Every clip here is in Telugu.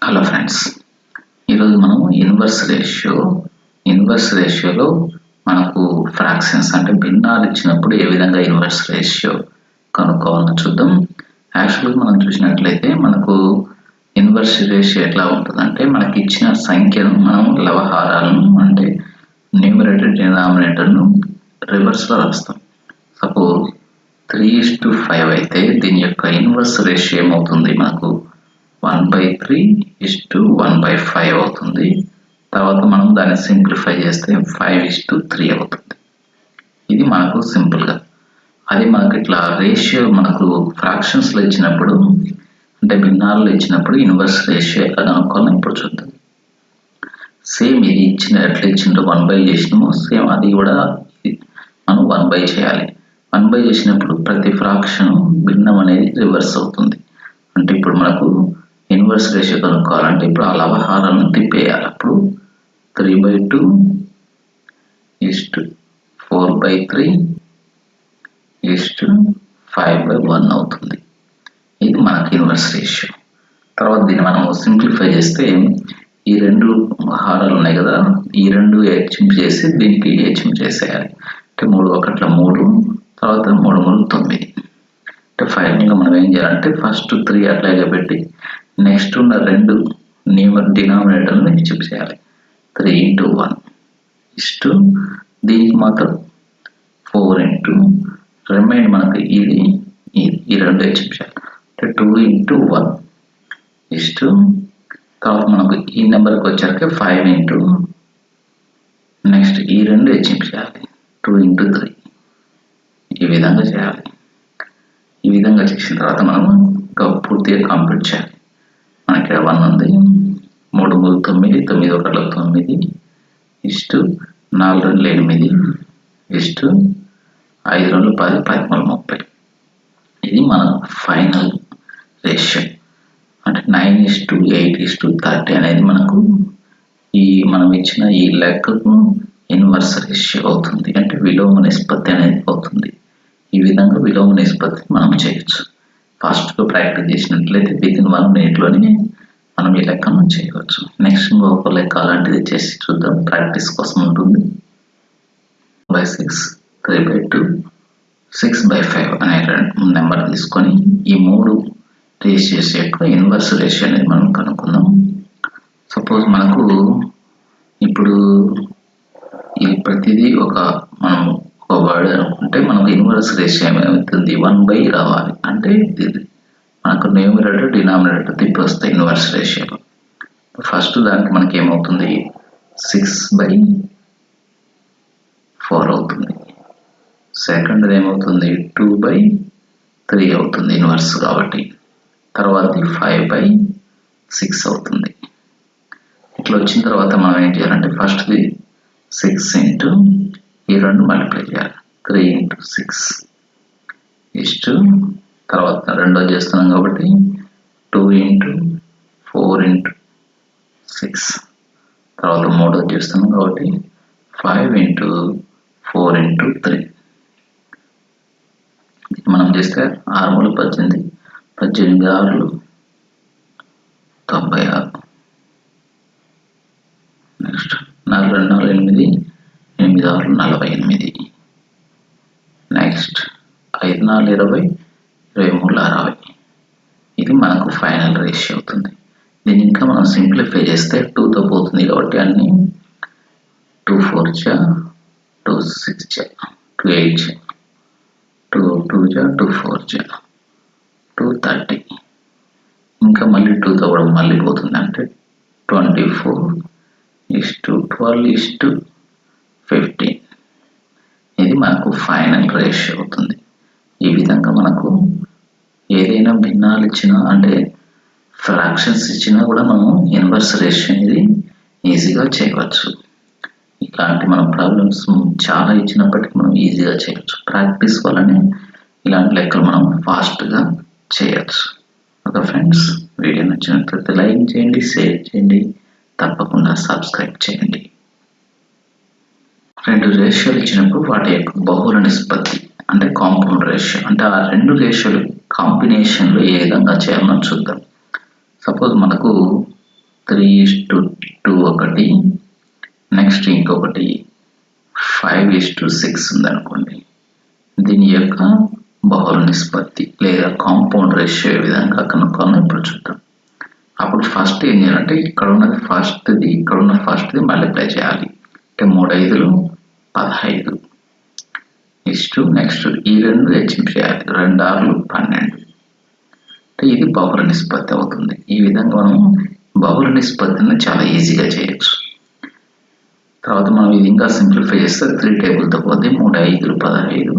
హలో ఫ్రెండ్స్, ఈరోజు మనం ఇన్వర్స్ రేషియోలో మనకు ఫ్రాక్షన్స్ అంటే భిన్నాలు ఇచ్చినప్పుడు ఏ విధంగా ఇన్వర్స్ రేషియో కనుక్కోవాలని చూద్దాం. యాక్చువల్గా మనం చూసినట్లయితే మనకు ఇన్వర్స్ రేషియో ఎట్లా ఉంటుందంటే మనకి ఇచ్చిన సంఖ్యను మనం లవహారాలను అంటే న్యూమరేటర్ డినామినేటర్ను రివర్స్లో రాస్తాం. సపోజ్ 3:5 అయితే దీని యొక్క ఇన్వర్స్ రేషియో ఏమవుతుంది, మనకు 1/3:1/5 అవుతుంది. తర్వాత మనం దాన్ని సింప్లిఫై చేస్తే 5:3 అవుతుంది. ఇది మనకు సింపుల్గా. అది మనకు ఇట్లా రేషియో మనకు ఫ్రాక్షన్స్లో ఇచ్చినప్పుడు అంటే భిన్నాల్లో ఇచ్చినప్పుడు ఇన్వర్స్ రేషియో ఎట్లా కనుక్కోవాలని ఇప్పుడు చూద్దాం. సేమ్ ఇది ఎట్లా ఇచ్చిందో 1/, చేసినామో సేమ్ అది కూడా మనం 1/, చేయాలి. 1/, చేసినప్పుడు ప్రతి ఫ్రాక్షన్ భిన్నం అనేది రివర్స్ అవుతుంది. అంటే ఇప్పుడు మనకు ఇన్వర్స్ రేషియో కనుక్కోవాలంటే ఇప్పుడు ఆ లవహారాలను తిప్పేయాలి. అప్పుడు 3/2:4/3:5/1 అవుతుంది. ఇది మనకి ఇన్వర్స్ రేషియో. తర్వాత దీన్ని మనం సింప్లిఫై చేస్తే ఈ రెండు హారాలు ఉన్నాయి కదా, ఈ రెండు హెచ్చింపు చేసి దీనికి హెచ్చింపు చేసేయాలి. అంటే 3 1 3, తర్వాత 3 3 9. అంటే ఫైనల్గా మనం ఏం చేయాలంటే ఫస్ట్ 3 అట్లాగే పెట్టి నెక్స్ట్ ఉన్న రెండు డినామినేటర్ని హెచ్చింపు చేయాలి. 3:1 దీనికి మాత్రం 4 రిమైండ్ మనకు ఇది ఈ రెండు హెచ్చింపు చేయాలి. అంటే 2:1 తర్వాత మనకు ఈ నెంబర్కి వచ్చాక 5 నెక్స్ట్ ఈ రెండు హెచ్చింపు చేయాలి. 2:3 ఈ విధంగా చేయాలి. ఈ విధంగా చేసిన తర్వాత మనం పూర్తిగా కంప్లీట్ చేయాలి. మనకి 1 ఉంది, 3 3 9, 9 1 9, 4 2 8, 5 2 10, 10 30. ఇది మన ఫైనల్ రేషియో. అంటే 9:8:30 అనేది మనకు మనం ఇచ్చిన ఈ లెక్కకు ఇన్వర్స్ రేషియో అవుతుంది. అంటే విలోమ నిష్పత్తి అనేది అవుతుంది. ఈ విధంగా విలోమ నిష్పత్తి మనం చేయొచ్చు. ఫాస్ట్గా ప్రాక్టీస్ చేసినట్లయితే వితిన్ 1 minute మనం ఈ లెక్కను చేయవచ్చు. నెక్స్ట్ ఇంకొక లెక్క అలాంటిది చేసి చూద్దాం, ప్రాక్టీస్ కోసం ఉంటుంది. 6 3/2 6/5 అనే నెంబర్ తీసుకొని ఈ 3 రేషియోస్ యొక్క ఇన్వర్స్ రేషియో అనేది మనం కనుక్కుందాం. సపోజ్ మనకు ఇప్పుడు ఇది ప్రతిదీ మనం ఒక వర్డ్ అనుకుంటే మనకు ఇన్వర్స్ రేషియో ఏమవుతుంది, 1/, రావాలి. అంటే ఇది మనకు న్యూమరేటర్ డినామినేటర్ తిప్పి వస్తాయి ఇన్వర్స్ రేషియోలో. ఫస్ట్ దానికి మనకి ఏమవుతుంది, 6/4 అవుతుంది. సెకండ్ ఏమవుతుంది, 2/3 అవుతుంది ఇన్వర్స్ కాబట్టి. తర్వాత 5/6 అవుతుంది. ఇట్లా వచ్చిన తర్వాత మనం ఏం చేయాలంటే ఫస్ట్ది 6 ఈ రెండు మల్టిప్లై చేయాలి. 3:6 తర్వాత రెండోది చేస్తున్నాం కాబట్టి 2:4:6 తర్వాత మూడోది చేస్తున్నాం కాబట్టి 5:4:3. మనం చేస్తే 6 3 18, 18 6 96. నెక్స్ట్ 4 2 4 8, 8 6 48. నెక్స్ట్ 5 4 20, 23 60. ఇది మనకు ఫైనల్ రేషియో అవుతుంది. దీన్ని ఇంకా మనం సింప్లిఫై చేస్తే 2తో పోతుంది కాబట్టి అన్ని 2 4 2 6 2 8 2 2 2 4 2 30. ఇంకా మళ్ళీ 2తో కూడా మళ్ళీ పోతుంది అంటే 24:12:15. ఇది మనకు ఫైనల్ రేషియో అవుతుంది. ఈ విధంగా మనకు ఏదైనా భిన్నాలు ఇచ్చినా అంటే ఫ్రాక్షన్స్ ఇచ్చినా కూడా మనం ఇన్వర్స్ రేషియో అనేది ఈజీగా చేయవచ్చు. ఇలాంటి మన ప్రాబ్లమ్స్ చాలా ఇచ్చినప్పటికీ మనం ఈజీగా చేయవచ్చు. ప్రాక్టీస్ వల్లనే ఇలాంటి లెక్కలు మనం ఫాస్ట్గా చేయవచ్చు. ఓకే ఫ్రెండ్స్, వీడియో నచ్చినట్లయితే లైక్ చేయండి, షేర్ చేయండి, తప్పకుండా సబ్స్క్రైబ్ చేయండి. 2 రేషియోలు ఇచ్చినప్పుడు వాటి యొక్క బహుళ నిష్పత్తి అంటే కాంపౌండ్ రేషియో, అంటే ఆ 2 రేషియోలు కాంబినేషన్లో ఏ విధంగా చేయాలో చూద్దాం. సపోజ్ మనకు 3:2 ఒకటి, నెక్స్ట్ ఇంకొకటి 5:6 ఉందనుకోండి. దీని యొక్క బహుళ నిష్పత్తి లేదా కాంపౌండ్ రేషియో ఏ విధంగా కనుక్కోవాలని ఇప్పుడు చూద్దాం. అప్పుడు ఫస్ట్ ఏం చేయాలంటే ఇక్కడ ఉన్నది ఫస్ట్ది, ఇక్కడ ఉన్న ఫస్ట్ది మల్టిప్లై చేయాలి. అంటే 3 5 15 నెక్స్ట్ ఈ రెండు హెచ్చింపు చేయాలి. 2 6 12. అంటే ఇది బహుళ నిష్పత్తి అవుతుంది. ఈ విధంగా మనం బహుళ నిష్పత్తిని చాలా ఈజీగా చేయొచ్చు. తర్వాత మనం ఇది ఇంకా సింప్లిఫై చేస్తే 3 టేబుల్తో పోతే 3 5 15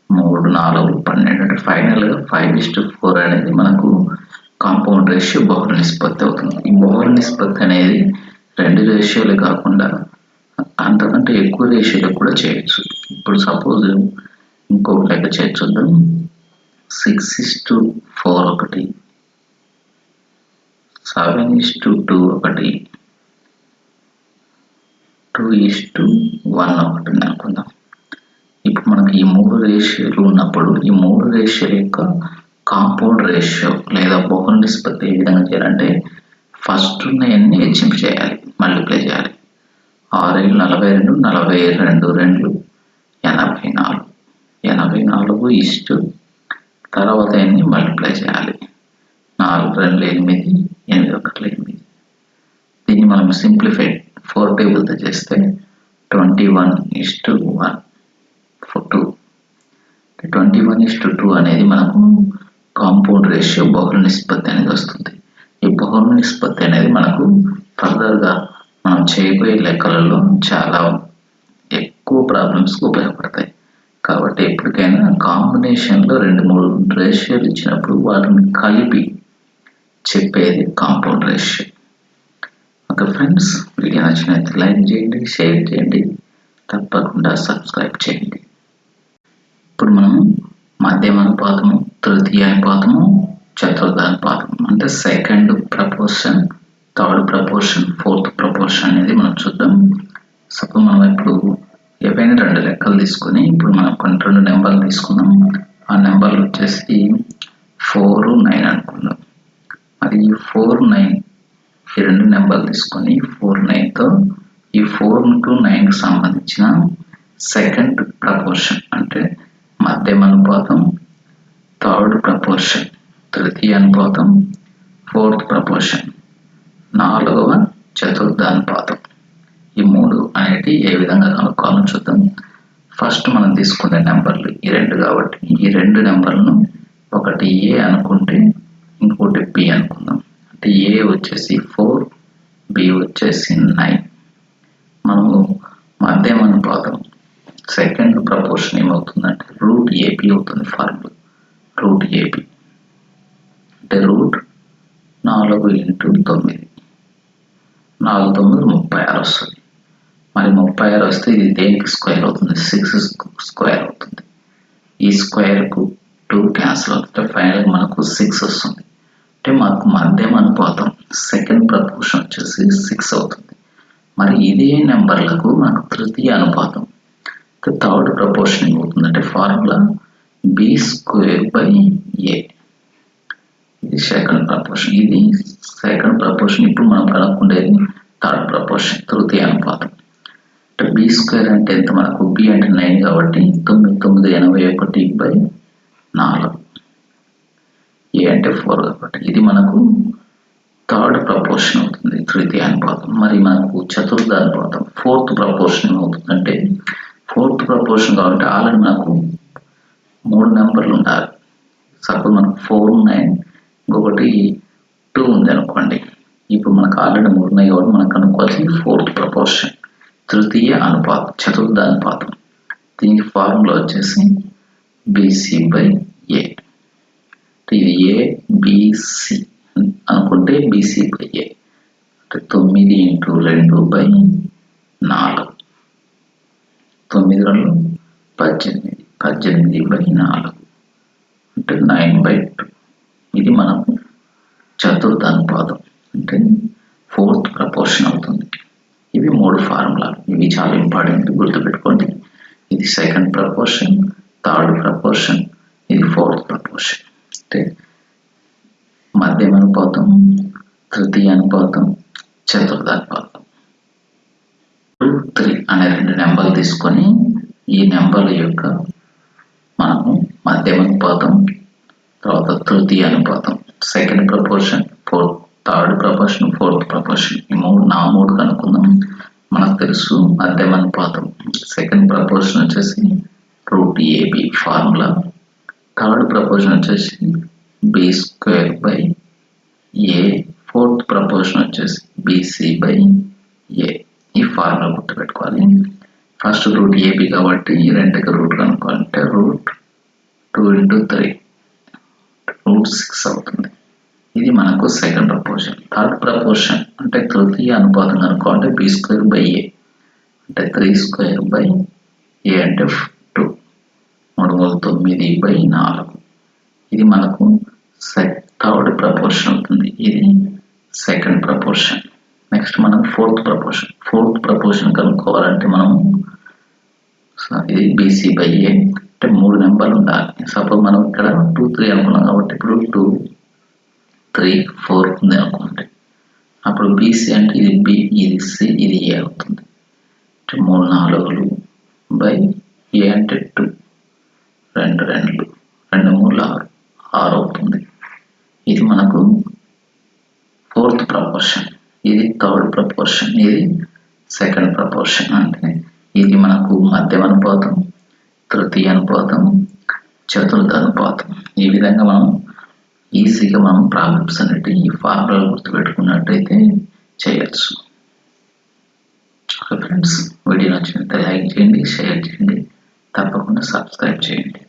3 4 12. అంటే ఫైనల్గా 5:4 అనేది మనకు కాంపౌండ్ రేషియో బహుళ నిష్పత్తి అవుతుంది. ఈ బహుళ నిష్పత్తి అనేది 2 రేషియోలు కాకుండా అంతకంటే ఎక్కువ రేషియోలు కూడా చేయొచ్చు. ఇప్పుడు సపోజ్ ఇంకొక లెక్క చేద్దాం. 6:4 ఒకటి, 7:2 ఒకటి, 2:1 ఒకటి అనుకుందాం. ఇప్పుడు మనకి ఈ 3 రేషియోలు ఉన్నప్పుడు ఈ 3 రేషియోల యొక్క కాంపౌండ్ రేషియో లేదా బహుళ నిష్పత్తి ఏ విధంగా చేయాలంటే ఫస్ట్ ఉన్నవన్నీ హెచ్చింపు చేయాలి, మల్టిప్లై చేయాలి. 6 42 42 2 84 84 తర్వాత అన్ని మల్టిప్లై చేయాలి. 4 2 8 8 1 8. దీన్ని మనం సింప్లిఫై 4 టేబుల్తో చేస్తే 21:1 2. 21:2 అనేది మనకు కాంపౌండ్ రేషియో బహుళ నిష్పత్తి అనేది వస్తుంది. ఈ బహుళ నిష్పత్తి అనేది మనకు ఫర్దర్గా మనం చేయబోయే లెక్కలలో చాలా ఎక్కువ ప్రాబ్లమ్స్కి ఉపయోగపడతాయి. కాబట్టి ఎప్పటికైనా కాంబినేషన్లో 2-3 రేషియోలు ఇచ్చినప్పుడు వాటిని కలిపి చెప్పేది compound ratio. Okay friends, video నచ్చినట్లయితే లైక్ చేయండి, షేర్ చేయండి, తప్పకుండా సబ్స్క్రైబ్ చేయండి. ఇప్పుడు మనం మధ్యమానుపాతము, తృతీయానుపాతము, చతుర్థానుపాతం అంటే second proportion, third proportion, fourth proportion అనేది మనం చూద్దాం. సపోజ్ మనం ఇప్పుడు ఏవైనా 2 లెక్కలు తీసుకొని ఇప్పుడు మనం కొన్ని 2 నెంబర్లు తీసుకుందాం. ఆ నెంబర్లు వచ్చేసి 4 9 అనుకుందాం. మరి 4 9 ఈ 2 నెంబర్లు తీసుకొని 4 9తో ఈ 4 to 9కి సంబంధించిన సెకండ్ ప్రపోర్షన్ అంటే మధ్యమానుపాతం, థర్డ్ ప్రపోర్షన్, తృతీయానుపాతం, ఫోర్త్ ప్రపోర్షన్, 4వ చతుర్థానుపాతం, ఈ 3 అనేటి ఏ విధంగా కనుక్కోవాలో చూద్దాం. ఫస్ట్ మనం తీసుకునే నెంబర్లు ఈ 2 కాబట్టి ఈ 2 నెంబర్లను ఒకటి ఏ అనుకుంటే ఇంకోటి బి అనుకుందాం. అంటే ఏ వచ్చేసి 4, బి వచ్చేసి 9. మనము మధ్యమానుపాతం సెకండ్ ప్రపోర్షన్ ఏమవుతుందంటే √AP అవుతుంది. ఫార్ములా √AP అంటే √4 × 9, 4 9 36 వస్తుంది. మరి 36 వస్తే ఇది దేనికి స్క్వేర్ అవుతుంది? 6 స్క్వేర్ అవుతుంది. ఈ స్క్వేర్కు 2 క్యాన్సిల్ అవుతుంది. ఫైనల్గా మనకు 6 వస్తుంది. అంటే మనకు మధ్యమానుపాతం సెకండ్ ప్రపోర్షన్ వచ్చేసి 6 అవుతుంది. మరి ఇదే నెంబర్లకు మనకు తృతీయ అనుపాతం థర్డ్ ప్రపోర్షన్ ఏమవుతుందంటే ఫార్ములా b²/a. ఇది సెకండ్ ప్రపోర్షన్, ఇది సెకండ్ ప్రపోర్షన్. ఇప్పుడు మనం కనుక్కుండేది థర్డ్ ప్రపోర్షన్, తృతీయ అనుపాతం. అంటే b² అంటే ఎంత? మనకు b అంటే 9 కాబట్టి 9,981/4. a అంటే 4 కాబట్టి ఇది మనకు థర్డ్ ప్రపోర్షన్ అవుతుంది, తృతీయ అనుపాతం. మరి మనకు చతుర్థ అనుపాతం ఫోర్త్ ప్రపోర్షన్ ఏమవుతుందంటే ఫోర్త్ ప్రపోర్షన్ కాబట్టి ఆల్రెడీ మనకు 3 నెంబర్లు ఉండాలి. సపోజ్ మనకు 4 9 ఇంకొకటి 2 ఉంది అనుకోండి. ఇప్పుడు మనకు ఆల్రెడీ 3 ఉన్నాయి కాబట్టి మనం కనుక్కోవాల్సింది ఫోర్త్ ప్రపోర్షన్, తృతీయ అనుపాతం, చతుర్థ అనుపాతం. దీనికి ఫార్ములా వచ్చేసి bc/a. ఇది a bc అనుకుంటే bc/a అంటే 9 × 2/4, 9 2 18, 18/4 అంటే 9/2. ఇది మనకు చతుర్థ అనుపాతం అంటే ఫోర్త్ ప్రపోర్షన్ అవుతుంది. ఇవి 3 ఫార్ములాలు. ఇవి చాలా ఇంపార్టెంట్, గుర్తుపెట్టుకోండి. ఇది సెకండ్ ప్రపోర్షన్, థర్డ్ ప్రపోర్షన్, ఇది ఫోర్త్ ప్రపోర్షన్. అంటే మధ్యమానుపాతం, తృతీయ అనుపాతం, చతుర్థ అనుపాతం. 2, 3 అనే 2 నెంబర్లు తీసుకొని ఈ నెంబర్ల యొక్క మనము మధ్యమ అనుపాతం, తర్వాత తృతీయ అనుపాతం, second proportion, third proportion, fourth proportion, ఈ మూడు కనుక్కుందాం. మనకు తెలుసు మధ్యమ అనుపాతం సెకండ్ ప్రపోర్షన్ వచ్చేసి √AB ఫార్ములా, థర్డ్ ప్రపోర్షన్ వచ్చేసి B²/A, ఫోర్త్ ప్రపోర్షన్ వచ్చేసి BC/A. ఈ ఫార్ములా గుర్తుపెట్టుకోవాలి. ఫస్ట్ √AB కాబట్టి ఈ రెండుకి రూట్ కనుక్కోవాలంటే √2 × 3 √6 అవుతుంది. ఇది మనకు సెకండ్ ప్రపోర్షన్. థర్డ్ ప్రపోర్షన్ అంటే తృతీయ అనుపాతం కనుక్కోవాలంటే B²/A అంటే 3²/A అంటే 2, 3 × 9/4. ఇది మనకు థర్డ్ ప్రపోర్షన్ అవుతుంది. ఇది సెకండ్ ప్రపోర్షన్. నెక్స్ట్ మనం ఫోర్త్ ప్రపోర్షన్ కనుక్కోవాలంటే మనం ఇది BC/A అంటే 3 నెంబర్లు ఉండాలి. సపోజ్ మనం ఇక్కడ 2, 3 అనుకున్నాం కాబట్టి ఇప్పుడు 2, 3, 4 ఉంది అనుకోండి. అప్పుడు BC అంటే ఇది B, ఇది C, ఇది A అవుతుంది. 3 4 బై A అంటే 2, 2 2, 2 3 6 అవుతుంది. ఇది మనకు ఫోర్త్ ప్రపోర్షన్. ఇది థర్డ్ ప్రపోర్షన్, ఇది సెకండ్ ప్రపోర్షన్. అంటే ఇది మనకు మధ్యమ అనుపాతం, తృతీయ అనుపాతం, చతుర్థ అనుపాతం. ఈ విధంగా మనం ఈజీగా మనం ప్రాబ్లమ్స్ అనేవి ఈ ఫార్ములా గుర్తుపెట్టుకున్నట్టయితే చేయొచ్చు. ఓకే ఫ్రెండ్స్, వీడియో నచ్చినట్లయితే లైక్ చేయండి, షేర్ చేయండి, తప్పకుండా సబ్స్క్రైబ్ చేయండి.